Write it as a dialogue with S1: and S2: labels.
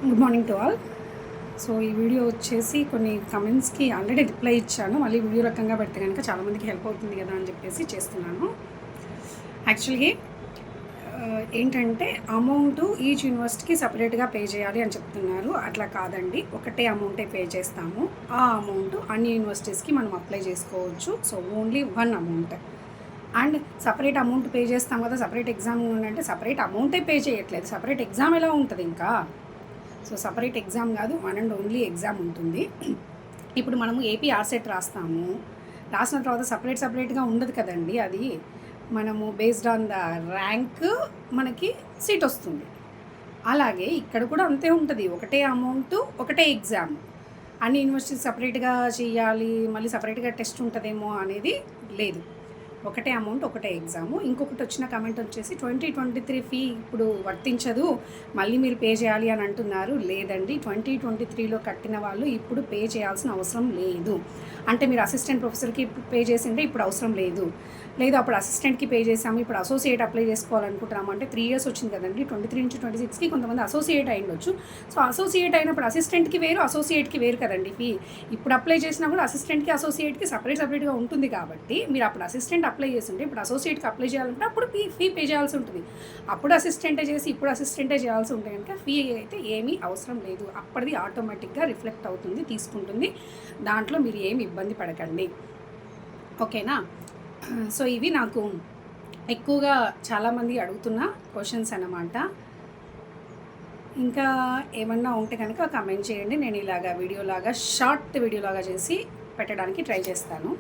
S1: Good morning to all. So ఈ video వచ్చేసి కొన్ని కమెంట్స్కి ఆల్రెడీ రిప్లై ఇచ్చాను. మళ్ళీ వీడియో రకంగా పెడితే కనుక చాలామందికి హెల్ప్ అవుతుంది కదా అని చెప్పేసి చేస్తున్నాను. యాక్చువల్లీ ఏంటంటే అమౌంట్ ఈచ్ యూనివర్సిటీకి సపరేట్గా పే చేయాలి అని చెప్తున్నారు. అట్లా కాదండి, ఒకటే అమౌంటే పే చేస్తాము. ఆ అమౌంట్ అన్ని యూనివర్సిటీస్కి మనం అప్లై చేసుకోవచ్చు. So only one amount. And separate amount pay చేస్తాం కదా, సపరేట్ ఎగ్జామ్ అంటే సపరేట్ అమౌంటే పే చేయట్లేదు, సపరేట్ ఎగ్జామ్ ఎలా ఉంటుంది ఇంకా. సో సపరేట్ ఎగ్జామ్ కాదు, వన్ అండ్ ఓన్లీ ఎగ్జామ్ ఉంటుంది. ఇప్పుడు మనము ఏపీ ఆర్సెట్ రాస్తాము, రాసిన తర్వాత సపరేట్గా ఉండదు కదండి. అది మనము బేస్డ్ ఆన్ ద ర్యాంక్ మనకి సీట్ వస్తుంది. అలాగే ఇక్కడ కూడా అంతే ఉంటుంది, ఒకటే అమౌంట్ ఒకటే ఎగ్జామ్. అన్ని యూనివర్సిటీస్ సపరేట్గా చేయాలి, మళ్ళీ సపరేట్గా టెస్ట్ ఉంటుందేమో అనేది లేదు. ఒకటే అమౌంట్ ఒకటే ఎగ్జాము. ఇంకొకటి వచ్చిన కమెంట్ వచ్చేసి 2023 ఫీ ఇప్పుడు వర్తించదు, మళ్ళీ మీరు పే చేయాలి అని అంటున్నారు. లేదండి, 2023లో కట్టిన వాళ్ళు ఇప్పుడు పే చేయాల్సిన అవసరం లేదు. అంటే మీరు అసిస్టెంట్ ప్రొఫెసర్కి పే చేసింటే ఇప్పుడు అవసరం లేదు, లేదు అప్పుడు అసిస్టెంట్కి పే చేసాము, ఇప్పుడు అసోసియేట్ అప్లై చేసుకోవాలనుకుంటున్నాము అంటే 3 years వచ్చింది కదండి. 23 నుంచి 26కి కొంతమంది అసోసియేట్ అయ్యిండొచ్చు. సో అసోసియేట్ అయినప్పుడు అసిస్టెంట్కి వేరు, అసోసియేట్కి వేరు కదండి ఫీ. ఇప్పుడు అప్లై చేసినా కూడా అసిస్టెంట్కి అసోసియేట్కి సపరేట్గా ఉంటుంది. కాబట్టి మీరు అప్పుడు అసిస్టెంట్ అప్లై చేస్తుంటే ఇప్పుడు అసోసియేట్కి అప్లై చేయాలంటే అప్పుడు ఫీ పే చేయాల్సి ఉంటుంది. అప్పుడు అసిస్టెంటే చేసి ఇప్పుడు అసిస్టెంటే చేయాల్సి ఉంటే కనుక ఫీ అయితే ఏమీ అవసరం లేదు. అప్పటిది ఆటోమేటిక్గా రిఫ్లెక్ట్ అవుతుంది, తీసుకుంటుంది. దాంట్లో మీరు ఏమి ఇబ్బంది పడకండి, ఓకేనా. సో ఇవి నాకు ఎక్కువగా చాలామంది అడుగుతున్న క్వశ్చన్స్ అన్నమాట. ఇంకా ఏమన్నా ఉంటే కనుక కామెంట్ చేయండి, నేను ఇలాగా వీడియోలాగా షార్ట్ వీడియోలాగా చేసి పెట్టడానికి ట్రై చేస్తాను.